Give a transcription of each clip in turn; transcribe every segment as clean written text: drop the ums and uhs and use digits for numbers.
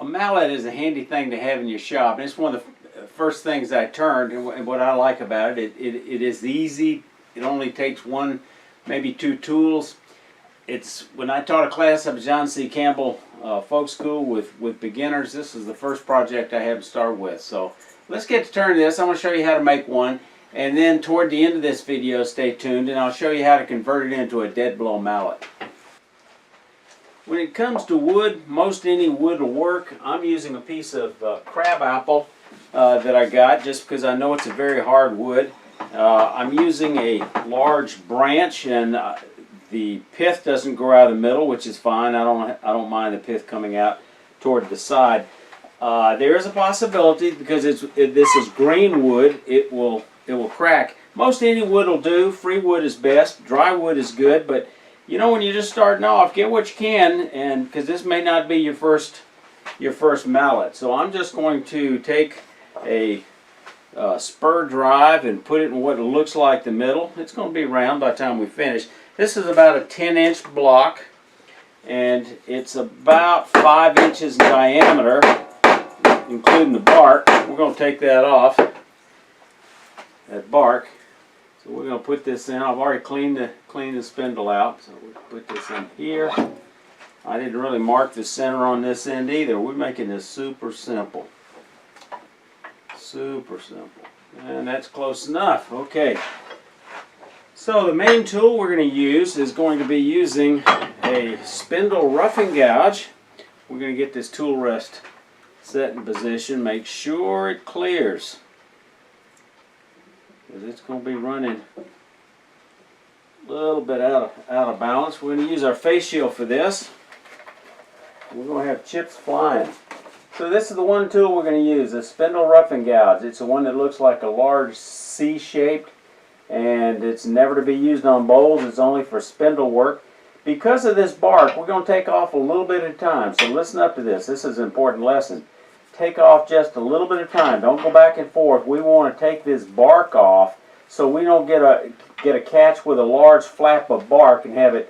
A mallet is a handy thing to have in your shop, and it's one of the first things I turned, and what I like about it, it is easy. It only takes one, maybe two tools. It's, when I taught a class at John C. Campbell Folk School with beginners, this is the first project I had to start with. So let's get to turn this. I'm going to show you how to make one, and then toward the end of this video, stay tuned, and I'll show you how to convert it into a dead blow mallet. When it comes to wood, most any wood will work. I'm using a piece of crab apple that I got just because I know it's a very hard wood. I'm using a large branch, and the pith doesn't grow out of the middle, which is fine. I don't mind the pith coming out toward the side. There is a possibility, because this is green wood, it will crack. Most any wood will do. Free wood is best. Dry wood is good, but you know, when you're just starting off, get what you can, and because this may not be your first mallet. So I'm just going to take a spur drive and put it in what it looks like the middle. It's going to be round by the time we finish. This is about a 10-inch block, and it's about 5 inches in diameter, including the bark. We're going to take that off, that bark. So we're going to put this in. I've already cleaned the spindle out, so we'll put this in here. I didn't really mark the center on this end either. We're making this super simple. Super simple. And that's close enough. Okay. So the main tool we're going to use is going to be using a spindle roughing gouge. We're going to get this tool rest set in position. Make sure it clears, because it's going to be running a little bit out of balance. We're going to use our face shield for this. We're going to have chips flying. So this is the one tool we're going to use, a spindle roughing gouge. It's the one that looks like a large C-shaped, and it's never to be used on bowls. It's only for spindle work. Because of this bark, we're going to take off a little bit at a time. So listen up to this. This is an important lesson. Take off just a little bit of time. Don't go back and forth. We want to take this bark off so we don't get a catch with a large flap of bark and having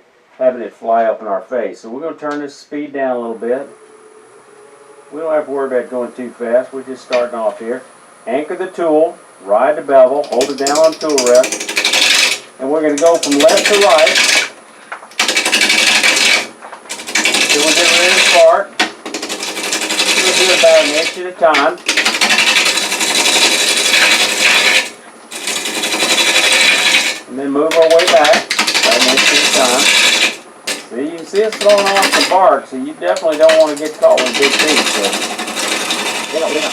it fly up in our face. So we're going to turn this speed down a little bit. We don't have to worry about going too fast. We're just starting off here. Anchor the tool, ride the bevel, hold it down on the tool rest, and we're going to go from left to right until we get ready to start. We'll do about an inch at a time. And then move our way back about an inch at a time. See, you can see it's throwing off the bark, so you definitely don't want to get caught with big teeth. So, yeah.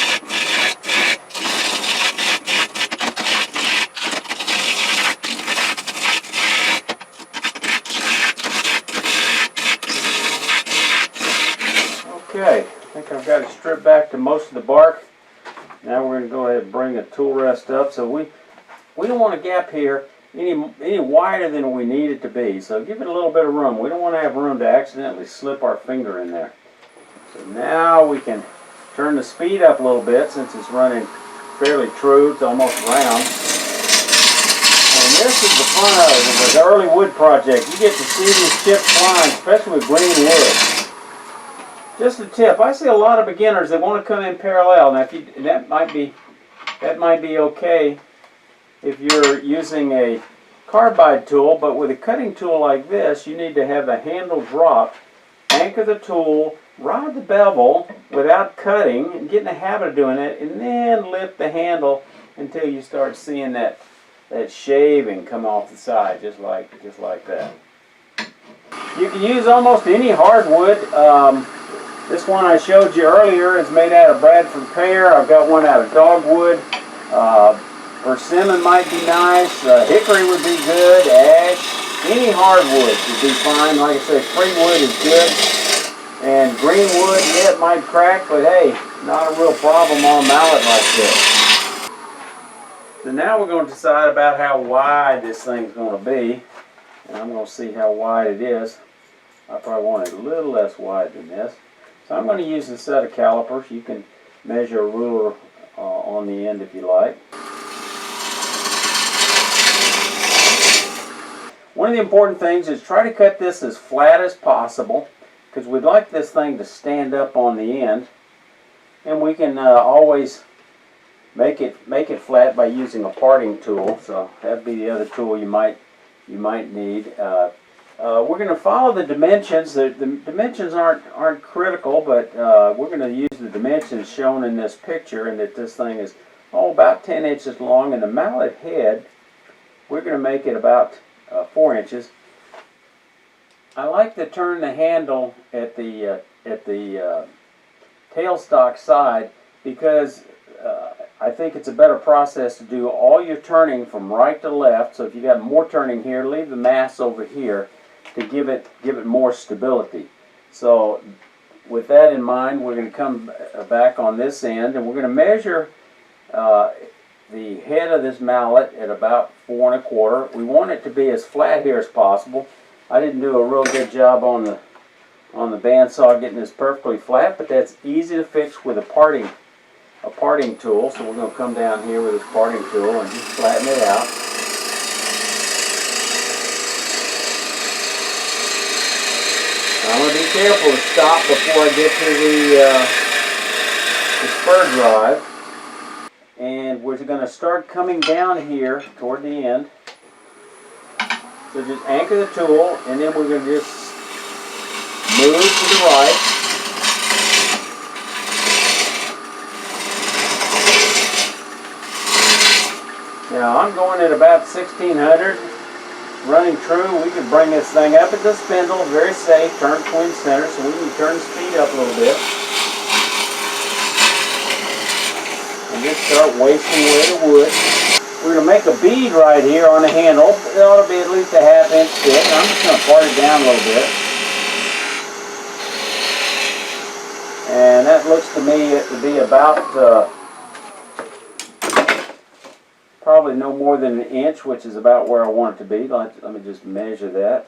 Okay, I think I've got it stripped back to most of the bark. Now we're going to go ahead and bring the tool rest up. So we don't want a gap here any wider than we need it to be. So give it a little bit of room. We don't want to have room to accidentally slip our finger in there. So now we can turn the speed up a little bit, since it's running fairly true. It's almost round. And this is the fun of it. With the early wood project, you get to see these chips flying, especially with green wood. Just a tip. I see a lot of beginners that want to come in parallel. Now, that might be okay if you're using a carbide tool, but with a cutting tool like this, you need to have the handle dropped, anchor the tool, ride the bevel without cutting, and get in the habit of doing it, and then lift the handle until you start seeing that shaving come off the side, just like that. You can use almost any hardwood. This one I showed you earlier is made out of Bradford pear. I've got one out of dogwood. Persimmon might be nice. Hickory would be good. Ash. Any hardwood would be fine. Like I said, free wood is good. And green wood, yeah, it might crack, but hey, not a real problem on a mallet like this. So now we're going to decide about how wide this thing's going to be. And I'm going to see how wide it is. I probably want it a little less wide than this. So I'm going to use a set of calipers. You can measure a ruler on the end if you like. One of the important things is try to cut this as flat as possible, because we'd like this thing to stand up on the end. And we can always make it flat by using a parting tool. So that'd be the other tool you might need. We're going to follow the dimensions. The dimensions aren't critical, but we're going to use the dimensions shown in this picture, and that this thing is about 10 inches long, and the mallet head, we're going to make it about 4 inches. I like to turn the handle at the tailstock side because I think it's a better process to do all your turning from right to left. So if you got more turning here, leave the mass over here to give it more stability. So with that in mind, we're going to come back on this end, and we're going to measure the head of this mallet at about 4 1/4. We want it to be as flat here as possible. I didn't do a real good job on the bandsaw getting this perfectly flat, but that's easy to fix with a parting tool. So we're going to come down here with this parting tool and just flatten it out. I'm going to be careful to stop before I get to the spur drive. And we're going to start coming down here toward the end. So just anchor the tool, and then we're going to just move to the right. Now I'm going at about 1600, running true. We can bring this thing up at the spindle, very safe, turn twin center, so we can turn the speed up a little bit. And just start wasting away the wood. We're going to make a bead right here on the handle. It ought to be at least a 1/2 inch thick. I'm just going to part it down a little bit. And that looks to me to be about probably no more than 1 inch, which is about where I want it to be. Let me just measure that.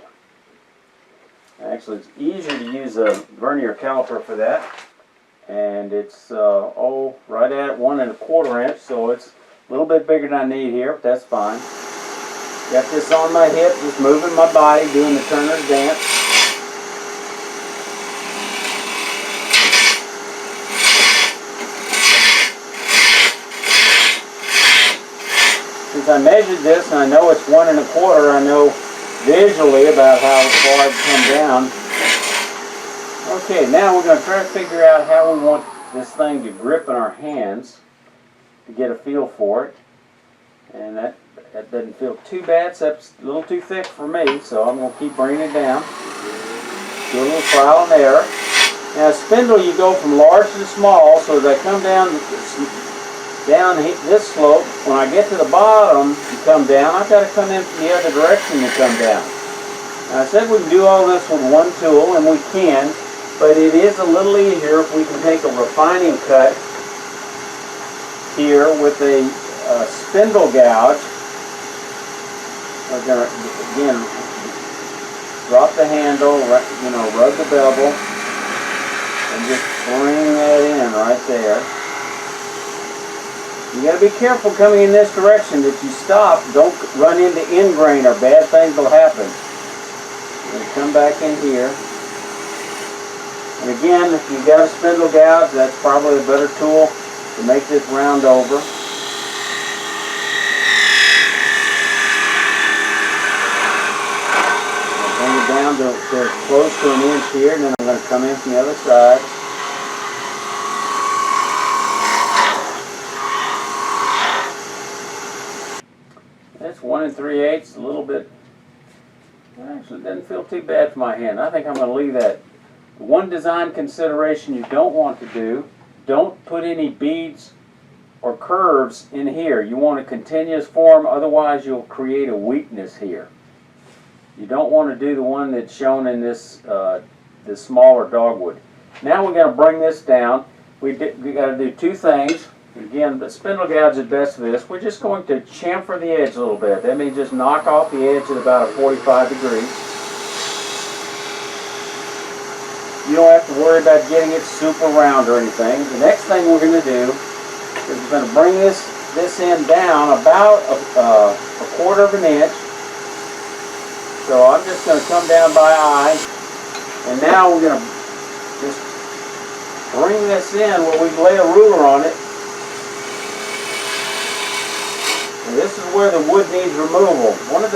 Actually, it's easier to use a vernier caliper for that. And it's right at 1 1/4 inch, so it's a little bit bigger than I need here, but that's fine. Got this on my hip, just moving my body, doing the turner's dance. Since I measured this and I know it's 1 1/4, I know visually about how far it come down. Okay, now we're going to try to figure out how we want this thing to grip in our hands to get a feel for it. And that doesn't feel too bad, except it's a little too thick for me, so I'm going to keep bringing it down. Do a little trial and error. Now a spindle, you go from large to small, so as I come down this slope, when I get to the bottom to come down, I've got to come in from the other direction to come down. Now I said we can do all this with one tool, and we can, but it is a little easier if we can take a refining cut here with a spindle gouge. We're going to, again, drop the handle, rub the bevel, and just bring that in right there. You got to be careful coming in this direction that you stop. Don't run into end grain or bad things will happen. And come back in here. And again, if you've got a spindle gouge, that's probably a better tool to make this round over. I'll bring it down to close to 1 inch here, and then I'm going to come in from the other side. That's 1 3/8, a little bit. Actually, it doesn't feel too bad for my hand. I think I'm going to leave that. One design consideration you don't want to do, don't put any beads or curves in here. You want a continuous form, otherwise you'll create a weakness here. You don't want to do the one that's shown in this smaller dogwood. Now we're going to bring this down. We got to do two things. Again, the spindle gouge is best for this. We're just going to chamfer the edge a little bit. That means just knock off the edge at about a 45 degrees. You don't have to worry about getting it super round or anything. The next thing we're going to do is we're going to bring this end down about a 1/4 inch. So I'm just going to come down by eye, and now we're going to just bring this in where we lay a ruler on it. And this is where the wood needs removal. One of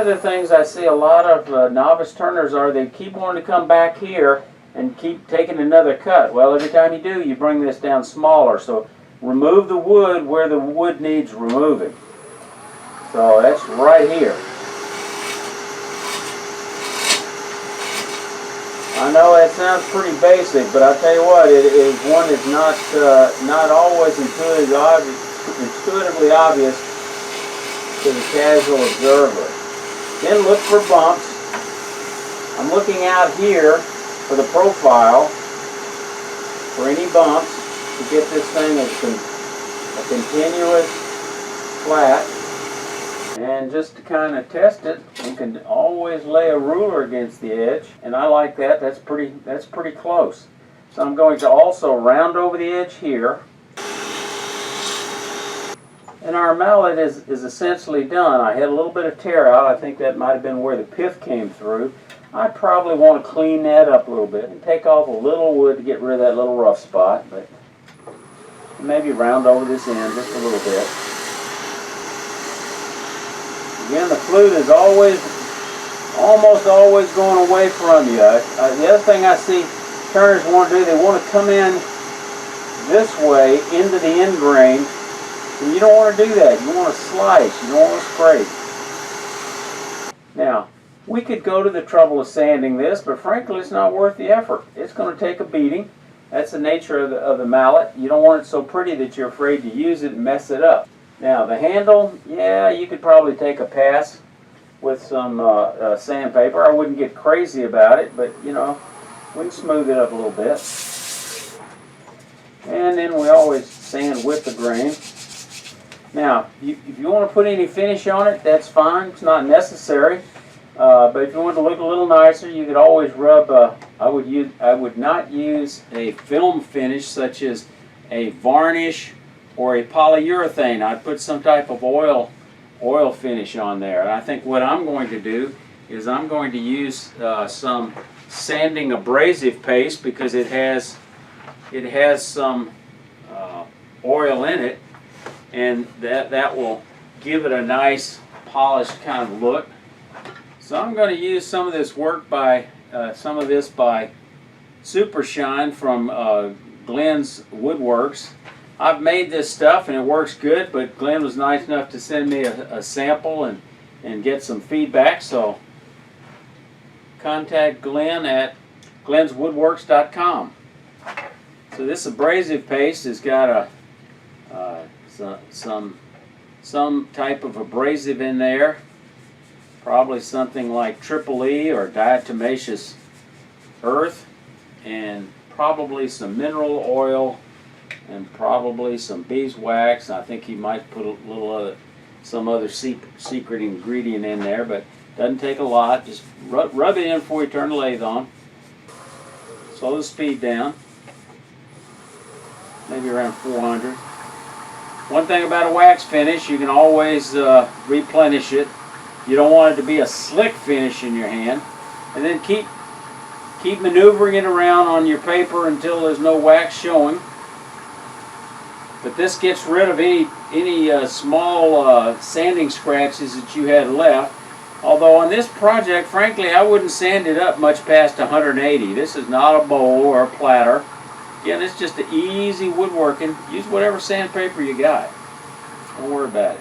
the things I see a lot of novice turners are they keep wanting to come back here and keep taking another cut. Well, every time you do, you bring this down smaller. So remove the wood where the wood needs removing. So that's right here. I know that sounds pretty basic, but I'll tell you what, it is one that's not always intuitively obvious to the casual observer. Then look for bumps. I'm looking out here for the profile for any bumps to get this thing a continuous flat. And just to kind of test it, you can always lay a ruler against the edge, and I like that. That's pretty close. So I'm going to also round over the edge here. And our mallet is essentially done. I had a little bit of tear out. I think that might have been where the pith came through. I probably want to clean that up a little bit and take off a little wood to get rid of that little rough spot, but maybe round over this end just a little bit. Again, the flute is almost always going away from you. The other thing I see turners want to do, they want to come in this way into the end grain, and you don't want to do that. You want to slice, you don't want to scrape. Now, we could go to the trouble of sanding this, but frankly, it's not worth the effort. It's going to take a beating. That's the nature of the mallet. You don't want it so pretty that you're afraid to use it and mess it up. Now the handle, yeah, you could probably take a pass with some sandpaper. I wouldn't get crazy about it, but you know, we can smooth it up a little bit. And then we always sand with the grain. Now, if you want to put any finish on it, that's fine. It's not necessary. But if you want to look a little nicer, you could always rub. I would not use a film finish such as a varnish or a polyurethane. I'd put some type of oil finish on there. And I think what I'm going to do is I'm going to use some sanding abrasive paste because it has some oil in it, and that will give it a nice polished kind of look. So I'm going to use some of this work by Super Shine from Glenn's Woodworks. I've made this stuff and it works good, but Glenn was nice enough to send me a sample and get some feedback. So contact Glenn at glenswoodworks.com. So this abrasive paste has got some type of abrasive in there. Probably something like Triple E or diatomaceous earth, and probably some mineral oil, and probably some beeswax. I think he might put some other secret ingredient in there, but doesn't take a lot. Just rub it in before you turn the lathe on. Slow the speed down, maybe around 400. One thing about a wax finish, you can always replenish it. You don't want it to be a slick finish in your hand. And then keep maneuvering it around on your paper until there's no wax showing. But this gets rid of any small sanding scratches that you had left. Although on this project, frankly, I wouldn't sand it up much past 180. This is not a bowl or a platter. Again, it's just an easy woodworking. Use whatever sandpaper you got. Don't worry about it.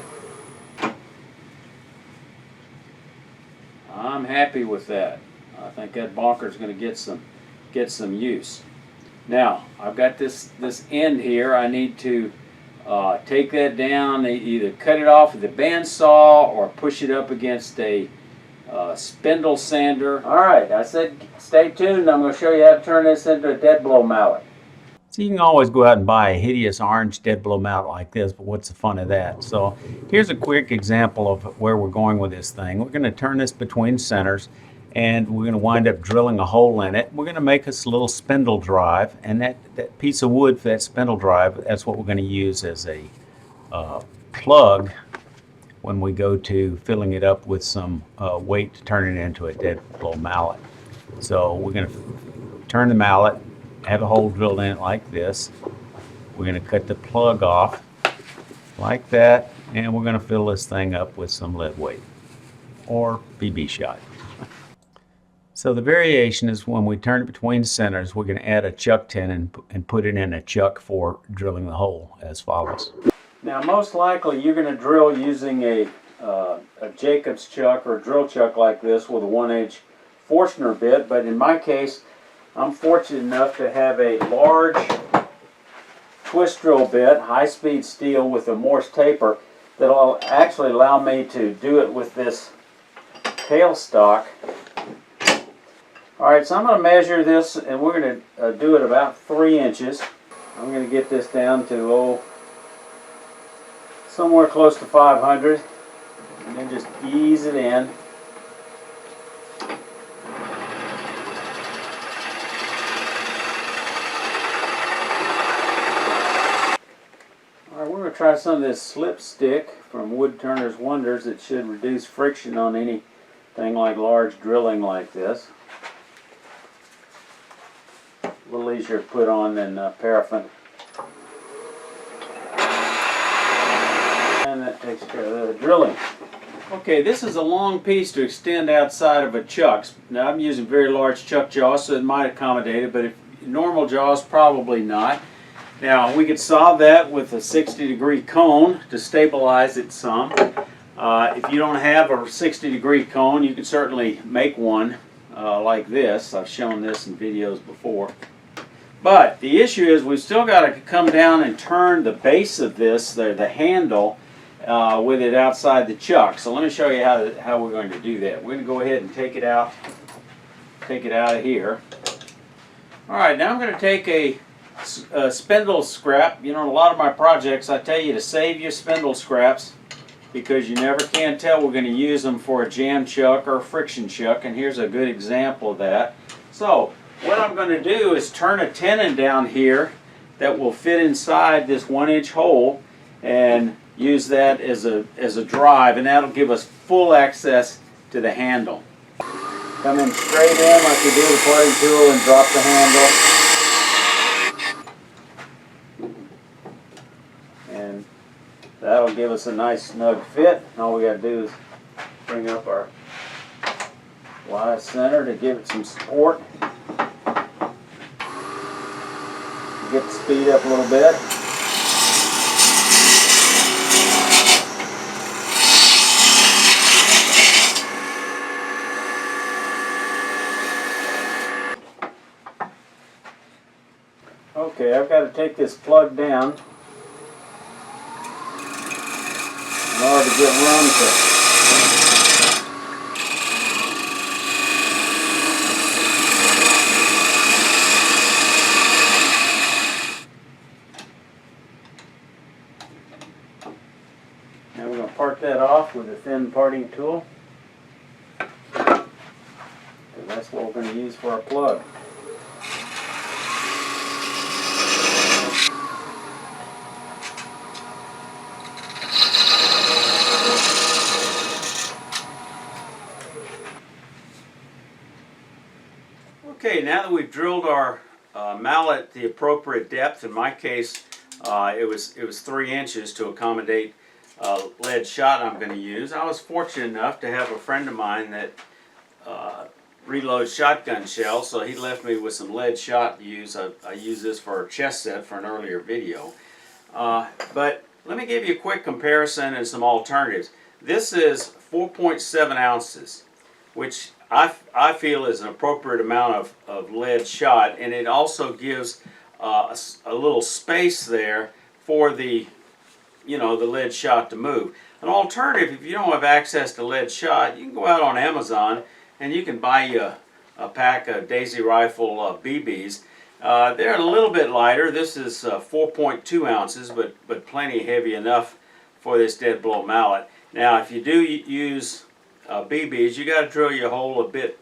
I'm happy with that. I think that bonker is going to get some use. Now I've got this end here. I need to take that down. Either cut it off with a bandsaw or push it up against a spindle sander. All right, I said stay tuned. I'm going to show you how to turn this into a dead blow mallet. So you can always go out and buy a hideous orange dead blow mallet like this, but what's the fun of that? So here's a quick example of where we're going with this thing. We're going to turn this between centers, and we're going to wind up drilling a hole in it. We're going to make us a little spindle drive, and that piece of wood for that spindle drive, that's what we're going to use as a plug when we go to filling it up with some weight to turn it into a dead blow mallet. So we're going to turn the mallet, have a hole drilled in it like this. We're going to cut the plug off like that, and we're going to fill this thing up with some lead weight or BB shot. So the variation is when we turn it between centers, we're going to add a chuck tin and put it in a chuck for drilling the hole as follows. Now most likely you're going to drill using a Jacobs chuck or a drill chuck like this with a 1-inch Forstner bit, but in my case I'm fortunate enough to have a large twist drill bit, high-speed steel with a Morse taper that will actually allow me to do it with this tailstock. Alright, so I'm going to measure this and we're going to do it about 3 inches. I'm going to get this down to somewhere close to 500 and then just ease it in. Alright, we're going to try some of this slip stick from Woodturner's Wonders. It should reduce friction on anything like large drilling like this. A little easier to put on than paraffin. And that takes care of the drilling. Okay, this is a long piece to extend outside of a chuck. Now I'm using very large chuck jaws, so it might accommodate it, but if normal jaws, probably not. Now we could solve that with a 60-degree cone to stabilize it some. If you don't have a 60-degree cone, you can certainly make one like this. I've shown this in videos before. But the issue is we've still got to come down and turn the base of this, the handle, with it outside the chuck. So let me show you how we're going to do that. We're going to go ahead and take it out of here. Alright, now I'm going to take a spindle scrap. You know, in a lot of my projects I tell you to save your spindle scraps because you never can tell we're going to use them for a jam chuck or a friction chuck, and here's a good example of that. So what I'm going to do is turn a tenon down here that will fit inside this 1-inch hole and use that as a drive, and that'll give us full access to the handle. Come in straight in like we do the parting tool and drop the handle. And that'll give us a nice snug fit. All we got to do is bring up our Y center to give it some support. Get the speed up a little bit. Okay, I've got to take this plug down in order to get run to it. Now we're going to part that off with a thin parting tool. And that's what we're going to use for our plug. Okay, now that we've drilled our mallet the appropriate depth, in my case it was 3 inches to accommodate lead shot I'm going to use. I was fortunate enough to have a friend of mine that reloads shotgun shells, so he left me with some lead shot to use. I used this for a chest set for an earlier video. But let me give you a quick comparison and some alternatives. This is 4.7 ounces, which I feel is an appropriate amount of lead shot, and it also gives a little space there for the the lead shot to move. An alternative, if you don't have access to lead shot, you can go out on Amazon and you can buy you a pack of Daisy Rifle BBs. They're a little bit lighter. This is 4.2 ounces, but plenty heavy enough for this dead blow mallet. Now, if you do use BBs, you got to drill your hole a bit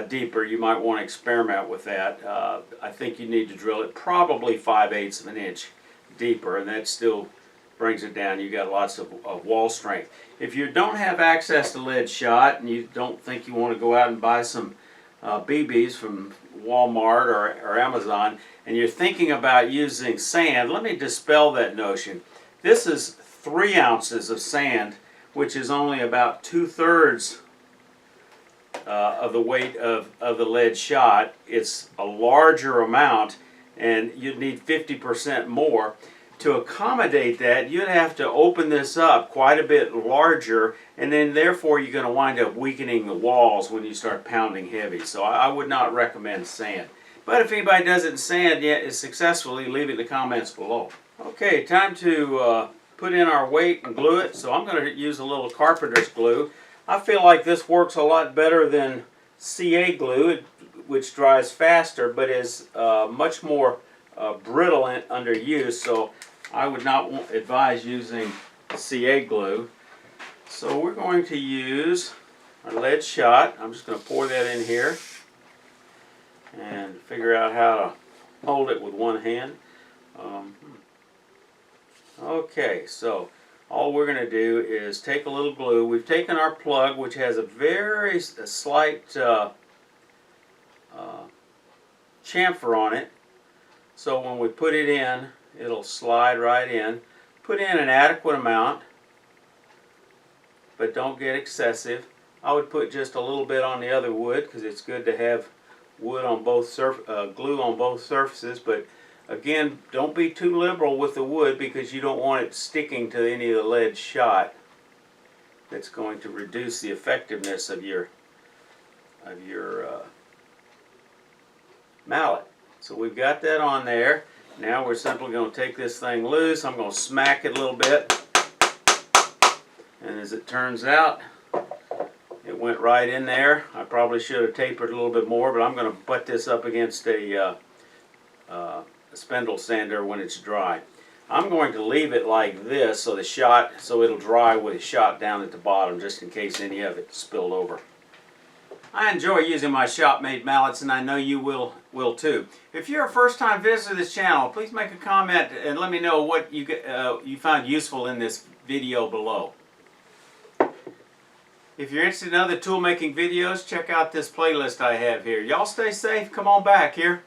deeper. You might want to experiment with that. I think you need to drill it probably 5/8 of an inch deeper, and that still brings it down. You got lots of wall strength. If you don't have access to lead shot and you don't think you want to go out and buy some BBs from Walmart or Amazon and you're thinking about using sand, let me dispel that notion. This is 3 ounces of sand, which is only about 2/3 of the weight of the lead shot. It's a larger amount, and you'd need 50% more. To accommodate that, you'd have to open this up quite a bit larger, and then therefore you're going to wind up weakening the walls when you start pounding heavy. So I would not recommend sand. But if anybody does it in sand yet successfully, leave it in the comments below. Okay, time to put in our weight and glue it. So I'm going to use a little carpenter's glue. I feel like this works a lot better than CA glue, which dries faster but is much more brittle under use. So I would not advise using CA glue. So we're going to use our lead shot. I'm just going to pour that in here and figure out how to hold it with one hand. Okay, so all we're going to do is take a little glue. We've taken our plug, which has a very slight chamfer on it. So when we put it in, it'll slide right in. Put in an adequate amount, but don't get excessive. I would put just a little bit on the other wood because it's good to have wood on both glue on both surfaces. But again, don't be too liberal with the wood because you don't want it sticking to any of the lead shot. That's going to reduce the effectiveness of your mallet. So we've got that on there. Now we're simply going to take this thing loose. I'm going to smack it a little bit. And as it turns out, it went right in there. I probably should have tapered a little bit more, but I'm going to butt this up against a spindle sander when it's dry. I'm going to leave it like this so it'll dry with a shot down at the bottom just in case any of it spilled over. I enjoy using my shop-made mallets, and I know you will too. If you're a first-time visitor to this channel, please make a comment and let me know what you found useful in this video below. If you're interested in other tool-making videos, check out this playlist I have here. Y'all stay safe. Come on back here.